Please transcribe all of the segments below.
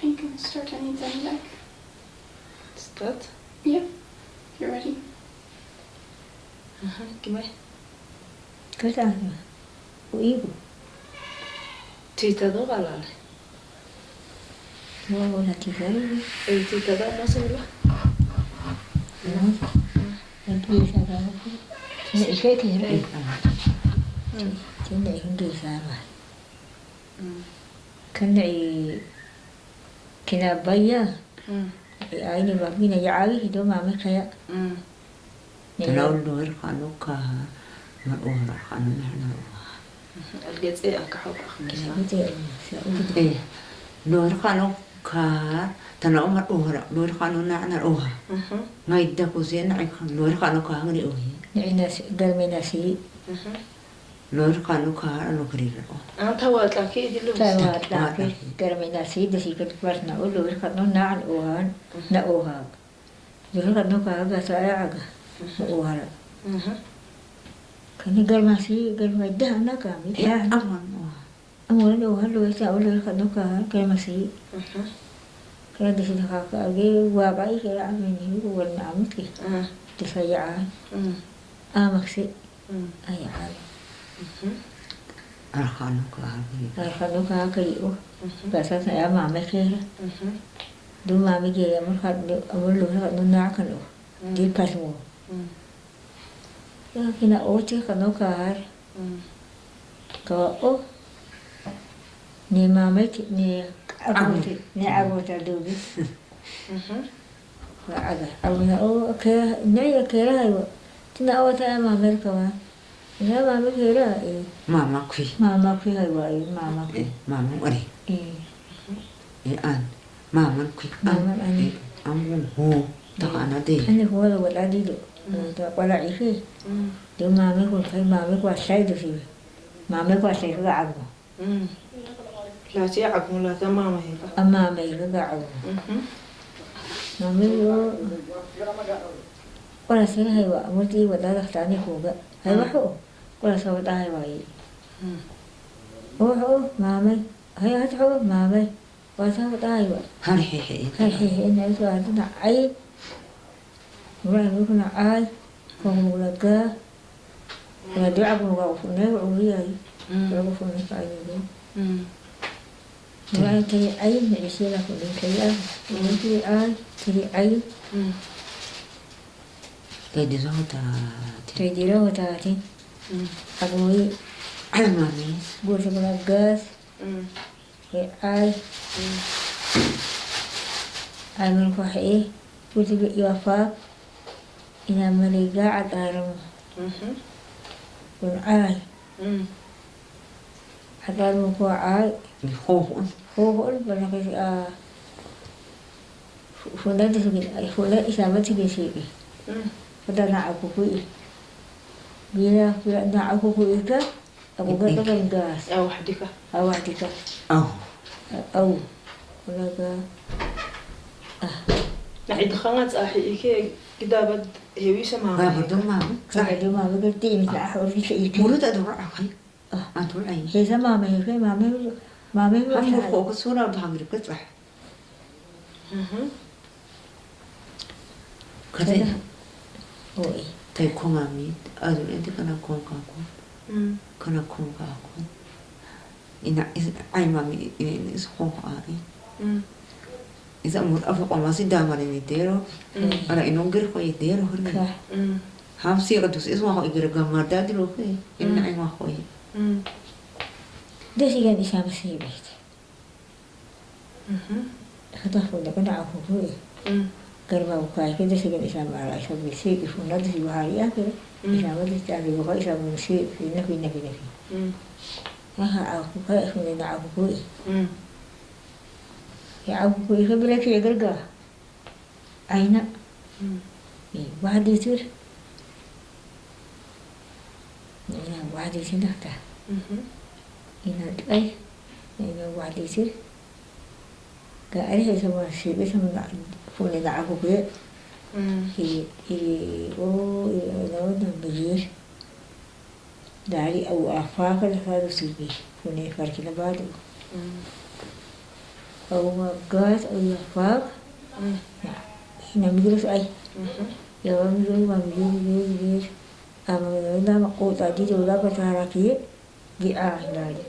You can start anytime, like. Start. Yeah, you're ready. Gimana? Kerja ibu. Cerita tu kalau Oh, nanti kali. cerita tu masuk lah. Nanti saya aku. Ini saya kira. Jadi hindi sama. Kena kena bayar. Ini bagi nak jadi itu mama saya. تناول نور خانوكا مرؤوها خانون هنا الجيت إيه أكحوك إيه نور خانوكا تناول مرؤوها نور خانون نعنا روها ما يدكوا زين عيك نور خانوكا هني أوهي ناس قلبي ناسي نور خانوكا أنا كريرة أنت هوات لكي دلوس تاوات لكن قلبي ناسي دسي كنت برنا أقول له خدنا نعن أوهان نأوها يقول خدنا كذا ساعة وهلا كان قال ما سي قال ما يدها هناك يا أمور لو هلو يسأل له خدوك قال ما سي كان دش دخاك أجي واقعي كلا عمني هو النعمتك تسيعان مكسي أي عال خدوك كريو بس أنا ما مكير دو ما مكير أمور خد أمور له خدنا ناكلو دي كاسمو kina oche kanokar ko ni mama ni agote dubi wa aga awna o ke ne kera ayo tina ota mama kawa ya mama kera mama kui ayo mama kui mama ori an mama kui ani amu ho tak ana de ani ho la wala di do wala ifi Dia mami pun kai mami kuasai tu sih. Mami kuasai ke aku. لا تعب ولا تمام هيك Mami ke aku. Mami yo. Kuala sih hai wa, mesti wa dah tani kuga. Hai wa ho. Kuala sah dah hai wa. Oh ho, mami. Hai ho mami. Kuala sah dah hai wa. Hai ni tu ada nak ai. Mula lu kena ai. Kong mula ke. Là đứa áp vào phụ nữ ở dưới ấy, rồi phụ nữ phải như thế. Rồi thì ấy này sẽ là phụ nữ thấy ai, phụ nữ thì ai thì ấy. Cái gì đó ta, Thì đi đâu ta thì, aku ấy, ai mà mi, buat sekolah gas, cái ai mình có hay, buat sekolah iwafak, ina mereka ada Còn ai Akan ko ai khô hôn và là cái phụ nữ thì phụ nữ sao vẫn chỉ gì và ta nào của quý vì là nào của quý đó aku gak tahu gas وحدك أو ولا نعيد خانات أحيي كي كتابة هوي سما ما بدو ما saya dia mau berhenti misalnya harus ikut mulut ada orang kai antul ai he sama mami ke mami kamu fokus surah dah ngir ketrah kata oi tai ko mami adu ente kana ko aku kana ko aku ina ai mami is ko ai إذا أمور أفق ما سيدا ما نيتيرو أنا إنه غير خوي يتيرو هري هم سيرة دوس اسمه هو يغير غمار دادرو خوي إن أي ما خوي ده sih kan bisa masih baik kata aku dah kena aku خوي kerja bukai kita sih kan bisa malah bisa bisa ifunda di bahari ya kan bisa masih cari bukai bisa masih fina aku kayak fina aku خوي يا أبو يخبر لك يا جرجا أين واحد يصير هنا واحد يصير نحته هنا أي هنا واحد يصير كأنه يسمى شيء بيسمى فون نعرفه كده هي لو نبيش داري أو أفاق هذا سيبي فون فرق بعده أو gas أو يفاق هنا مدرس أي يوم يوم يوم أما إذا ما قوت أديت ولا بتعرفي جاء هلالي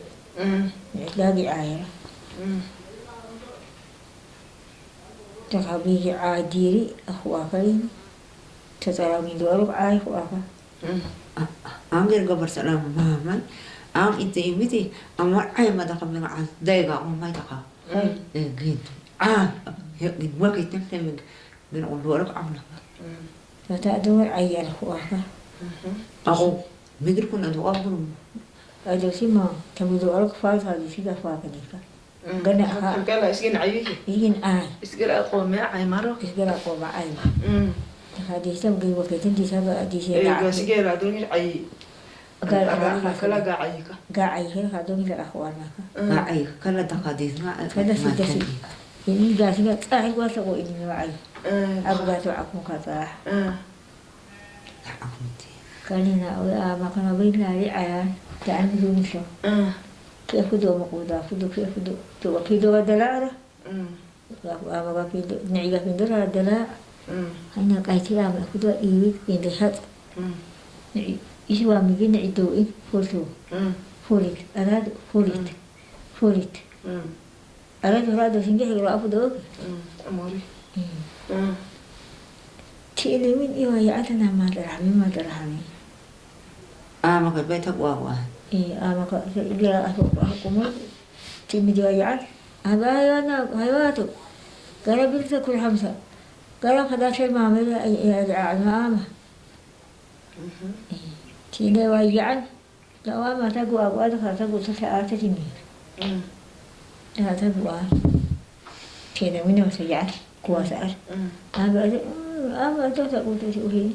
لا جاء تخبي جاء ديري أخوافين تترى من دورك أي أخوافا Angger gabar salam maman ang iti amar ay madakam nga dayga ang may taka gid gid wakit temtem gid ulurok amna فتأدور أي أخوافا ako migir kun adu abun أدو سيما تبي دورك فاز هذه سيدا فاكنيكا قنا قال اسكن عيوكي يجين آي اسكن اقوم عي مره إسقرا قوما أي هذه سبقي وقتين دي سبق دي ايه سيدا اسكن ادوني عي قال كلا قاعيكا قاعي هي هذول إلى أخوانك ay kala takadis nga هذا سيدا ini gasnya tsah gua sako ini wai aku gato aku kata kali na makana bin lari aya ta an zo miso ke fudo makuda fudo ke fudo to kido dalara ama ga kido ni ga kido dala hanya kai tira ma fudo iwi inde hat ni iswa mi gina ito i foto folit arad folit arad rado singe hero afudo اموري تيلي من إيوه يعتنا ما درهمي ama ka betak wawa إيه أما كلا أحكمه تيمي جايعان هذا هيواتو قال بنت كل خمسة قال خدا شيء ما عمل أما تيلي ويعان لو ما تقوى أبواد تقوى تسعة تيمي لا تقوى تيلي منه سيعان كواسار أما تقوى تسويه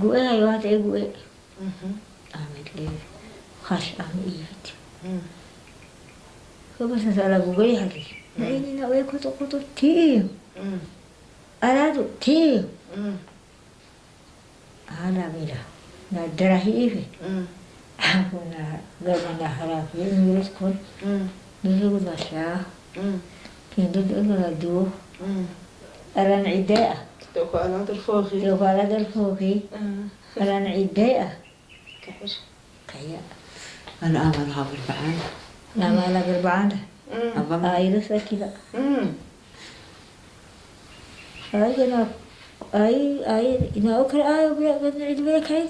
قوي هيوات إيه قوي أعمل لي خش أعمل إيفت فبس أسأل قوي هذي لأني ناوي كتو تيم أرادو تيم أنا ميلا ندرهي إيفي أنا قلنا هرافي نورس كون نورس نشا كندو دو أران عداء توكو على الفوخي توكو على الفوخي أران عداء كحش كيا ana amal habul baan nama la gerbang abang air sakila ay kena ay ina okra ay obra kan idbe kai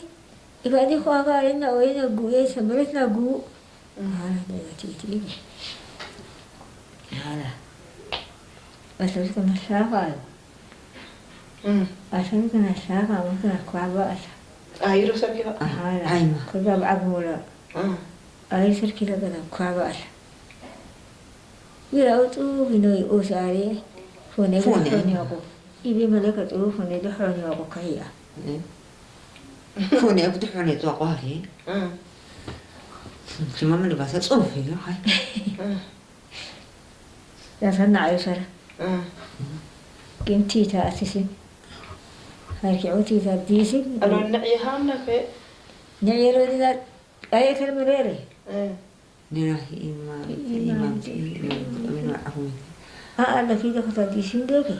ibadi ko aga ina oy na gue sabret na gu hala de titi hala asal kana shafa asal kana shafa maka kwaba asa ايرو سكيلا hala ayma kuda agmola ay sarkila kana kwaba asa Mira tu vinoi usare fone ako. Ibi malaka tu fone do hani ako kaya. fone abdu hone to qari cuma mali basa tsofi ya hay Ya sana ayo sara. Kim tita asisi. Harki uti ta disi. الو نعي هامنا في Nyayero dina ay kalmerere. nina imam min ahum Ala kida kata disi ndoke.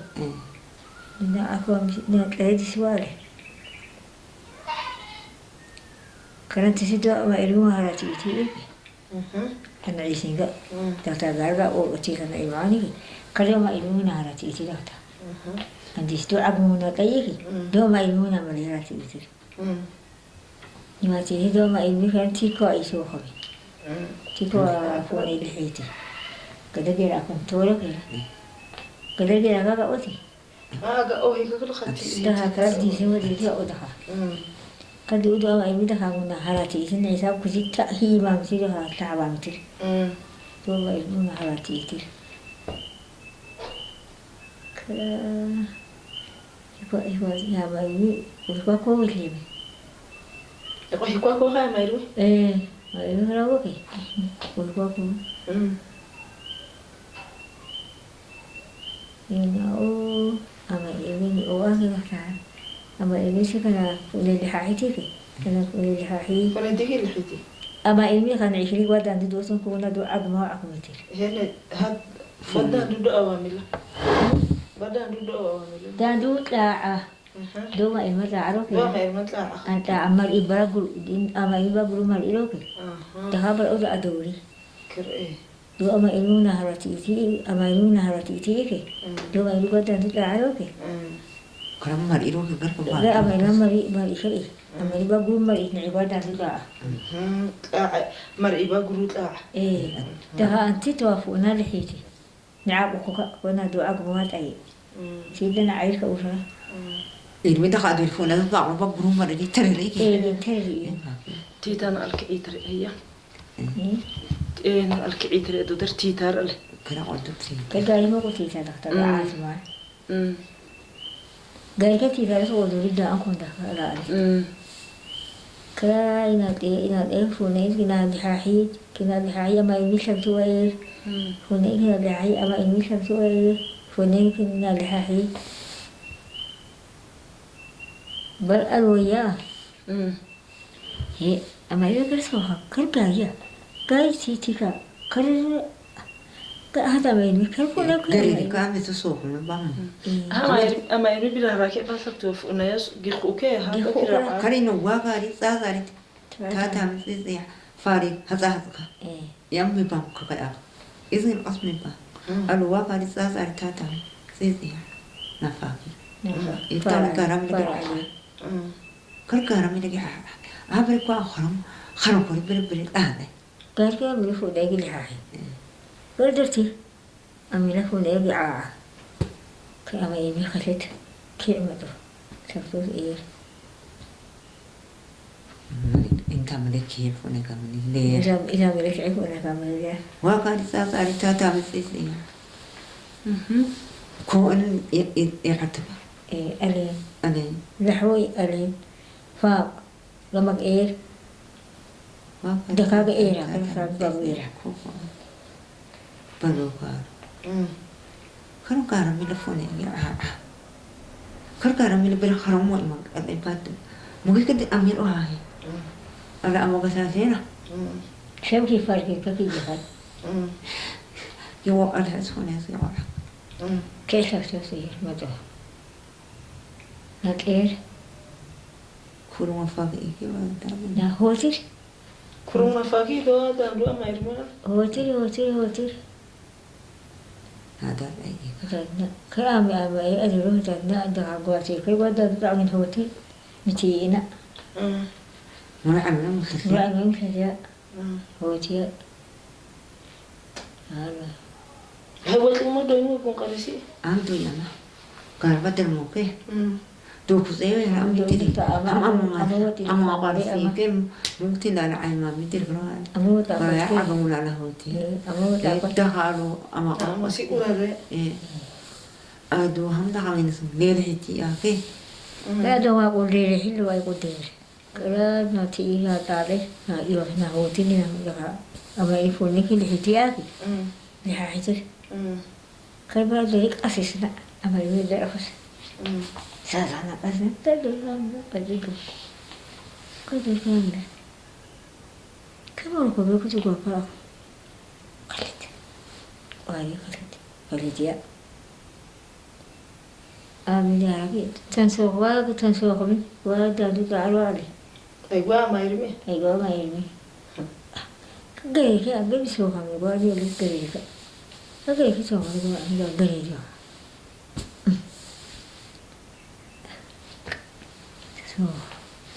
Nina ako na kaya disi wale. Karena tisi do ma ilmu harati iti. Ana isinga. Data garga o tira na imani. Kaya ma ilmu na harati iti data. Andis do agmu na kayiki. Do ma ilmu na mali harati iti. Nima tisi do ma ilmu kan tiko iso hobi. Tiko fone ilhiti. Kada gira akong toro kaya. Kada gira kaka oti. اه اوهي كل خدتي Daha karas disi mo dito o daha. Kada udo ang ilmu daha muna harati iti na isa kujita himam siro ha tabang iti. Do ma ilmu na harati iti. Kaya iwa ya ma ilmu ulwa ko ulimi. يقول كوا كوا ما يروي Ma ilmu harawo ke. Ulwa ko. Ina o ama ilmu ni o ang kaya. Ama ilmu siya kana ulilihahi tiki. Kana ulilihahi. فانا ديكي اللي حيتي أما إلمي كان 20 ودان دي دوسن كونا دو أجمع أكمتير هنا هاد بدأ دودو أوامله بدأ دودو أوامله دان دو تاع دو ما إلما تعرف ما غير ما طلع أنت عمال إبراغل دين أما إبراغل مال إلوكي تهابر أود أدوري كرئي دو أما إلمو نهرتيتي أما إلمو نهرتيتي دو ما إلمو دان دو تعرفي Kalau mari itu kita kembali. لا أما إلما مال إشري أما إبراغل مال إثنى عبادة دو تعرف مرئي بقولوا طلع إيه تها أنت توافقنا لحيتي نعبك كنا دو أجمع تأيي سيدنا عيرك أوشا Ini dah kado telepon ada tak apa burung mari di terlebih. إيه تري تيتان الكعيتر هي إيه الكعيتر دو در تيتار له Kena untuk sih. كجاي ما قلت لك دكتور عاصمة جاي كتير على سؤال دوري ده أكون ده لا كنا إنا فونيس كنا دحاحي كنا دحاحي أما يمشي سوير فونيس كنا دحاحي أما يمشي سوير فونيس كنا دحاحي بل ألويا هي أما يذكر سوها كرجايا جاي سيتيكا كر هذا ما يمكن كل Dari kami tu soh memang. أما يربي له راكب بس بتوف الناس جيخوكي هذا كده Kali nunggu kali sahari. Tata mesti ya. Fari hasa. Yang memang kakak. Izin asmi pa. Alwa kali sahari tata. Sisi. Nafaki. Itu garam lagi. Kar garam lagi. Apa kau kharam kau beri ada. كاركا ملفو دايق الحاحي قدرتي أمي لفو دايق كأما يمي خلت كعمته شفتوه إيه Inta meleki pun nak kami ni. إذا ملك عيب ولا كامل ذا Wakari sahari tata mesti ya. Kau iratap. إيه ألين Ada. لحوي ألين فاق لمك إيه Dakaga era, kan baru era. Baru kar. Kan kar mila phone ya. Kan kar mila ber haram mo imang at ipat. Mungkin kad amir ohay. Ala amo kasasena. شو كيف فرق كيف يجهل Yo ala phone ya. كيف تسوي مدة نتير Kurung afag iki wa tabi. لا هوتر كرونا فاكي دو دو أما يرمي هوتر Ada lagi. كلام أما أدري تنا عندها قواتي كي ودا تعمل هوتر متينا Mula amna mukhlisi. لا ما يمكن هوتر هذا هو الأمور ده يكون قريسي Antu ya na. Kar bater mo ke. Tu kusewe ram mitiri. Am qarsi ke mungkin ala ayma mitir kran. أمو Kaya تأكل aga mula la hoti. أمو تأكل Dahalo ama masih kurang Aduh ham dah kami nisem lele hiti ke. لا دوا أقول لي حلو أقول لي كلا نتي يا تاري يو هنا هوتي نيا أما يفوني كل احتياجي لحاجة كلا ذلك أساسنا أما يقول لا أخس سازنا أسنا تدلنا بديكم كذا كامل كم ركوب يكتب قبلا قلت وهي قلت يا آمين يا ربي تنسوق تنسوق من ودادو تعالوا عليه أيوة ما يرمي أيوة ما يرمي كجيك أبي بسوق من وادي اللي كجيك كجيك سوق من وادي اللي كجيك سوق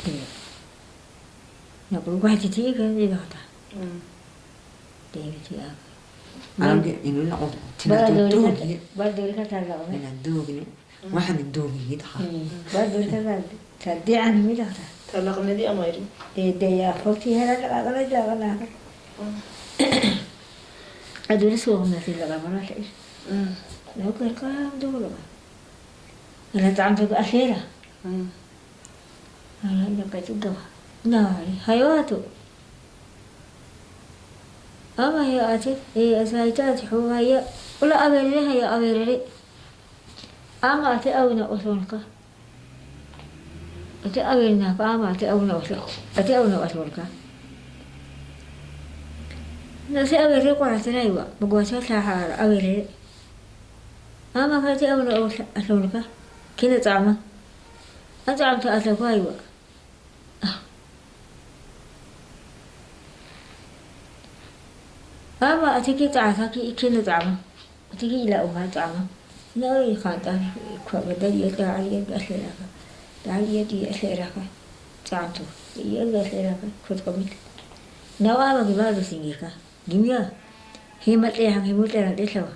كجيك نقول واحد تيجي كذي هذا تيجي تيجي Ang ini na ko. Tinatutug. بدو لك تلا Tinatug ni. Wahan nagdug hita ka. بدو لك تدي عن ميدا تلاقنا دي أما يرمي دي فوتي هلا لا لا لا أدور سوهم نسي لغا مرات إيش لو كان كام دولة أنا تعمل أخيرا أنا لقيت الدواء ناري حيواته أما هي أتي هي أسايتات هو هي ولا أبيري هي أبيري أما أتي أونا أسولك أتي أبيرنا أما أتي أونا أسولك أتي أونا أسولك nasi awere kwa sana iwa bagwasa sahara awere ama kaje awere o asolka kina tsama an tsama ta asakwa iwa ama atiki tsaka ki kina tsama atiki ila o tsama na oi khata kwa badal ya ta aliya asiraka ta aliya di asiraka tsanto ya asiraka khut kamit nawa ba giba singika gimya himat le hang himut le de sawa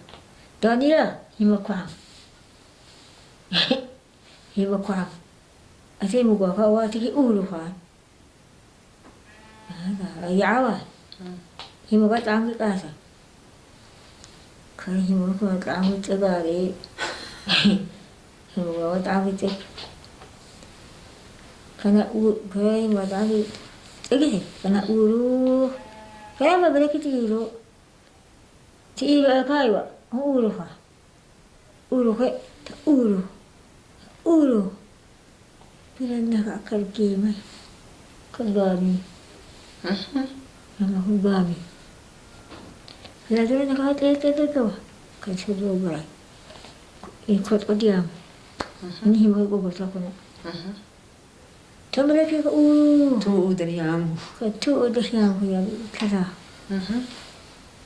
donira himakwa himakwa ase mu gwa wa tiki ulu fa ada yawa himakwa tang ka sa kan himakwa tang tsaga re himakwa tang tsaga kana u kai ma tang tsaga kana ulu kaya mabalik tiro kaiwa ulu fa ulu kay ulu pilan nakakalkimay kagami kagami kaya dito nakakatlet ka kaya sa sobra ikot ko diyam hinihimay ko basta ko na Tambah lagi ke tu dari amu. Tu dari amu yang kata.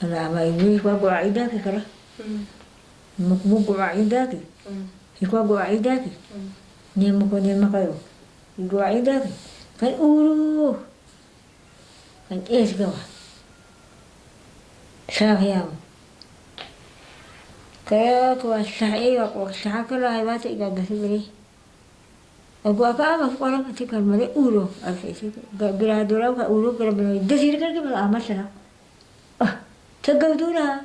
Ala mai ni kwa gua ida ke kara. Mu gua ida ke. Kwa gua ida ke. Ni mu ko ni makayo. Gua ida ke. Kan uru. Kan es gawa. Sayang. Kaya ko saya ko sakala ay bata igagas beri. Aku apa orang kecil kan mereka uro, asal geradura ka uro gerabela, desir kan kita amat sana. Tegal dura.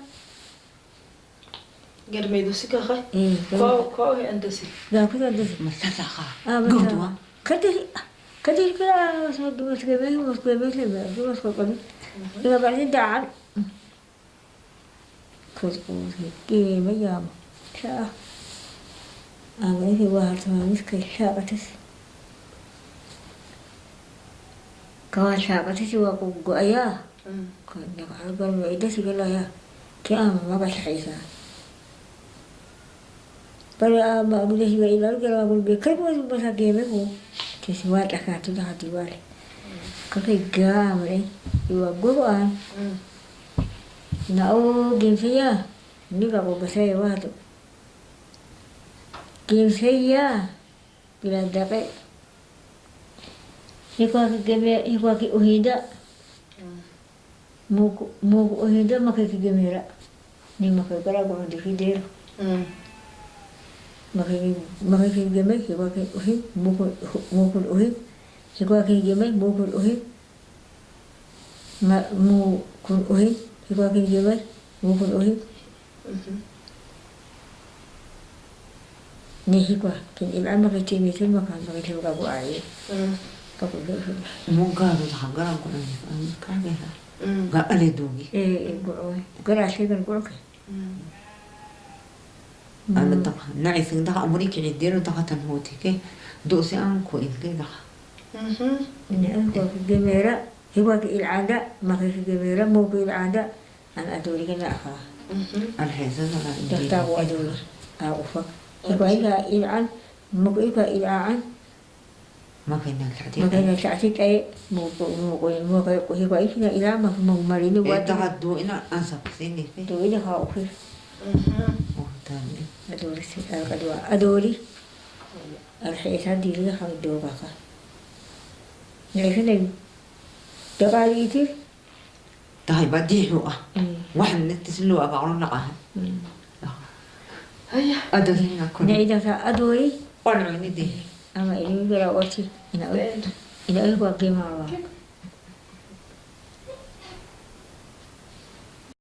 Germe dosi ka kay. Kau yang dosi. Dah aku tak desir. Masaka. Gudua. Kadir kala sa dua sekebe lebe, dua sekebe. Ika balik dah. Kau ke macam, sah. Ini buat manis kayak atas. Kawan atas juga aku gaya. Kau nak harga itu segala ya. Kaya mama bahasa Isa. Pada boleh juga ilar kalau boleh bekar pun bahasa game aku. Kesimpulan tak ada tu dah diwal. Kau gam ni, iwa guan. Nau game saya. Ini kalau bahasa Ewa tu. Game saya bila dapat ikut uhida mau uhida makai gemera ni makai kara guna dihider makai gemera ikut uhid mukul uhid ikut gemera mukul uhid mukul uhid ikut gemera mukul uhid ni hikwa kin ilan makai timi tin makan makai timi ka buai kapu le Muka tu hangaran ko na kage ha ga ale dogi go gara shi kan ko ke ana ta na isin da amuri ki dero ta tan hoti ke do se an ko in ke da ni an ko gemera hikwa ki ilada makai gemera mo ki ilada an aduri kana ha al hesa da dakta wa aduri a ufa hikwa ilan mo ko ilan makanya tadi makanya saat itu mau hikwa ikina ilan mau marini wa buat ta do ina ansap sini pe tu ini kau ufi oh tani adori si al kedua adori al hesa diri kau do kakak ni sini dakari itu tahay badi ho واحد نتصلوا أبغون لقاها هيا أدري أكون ni ida sa adori قلنا ندي ama ini gara oti ina ina ko kema wa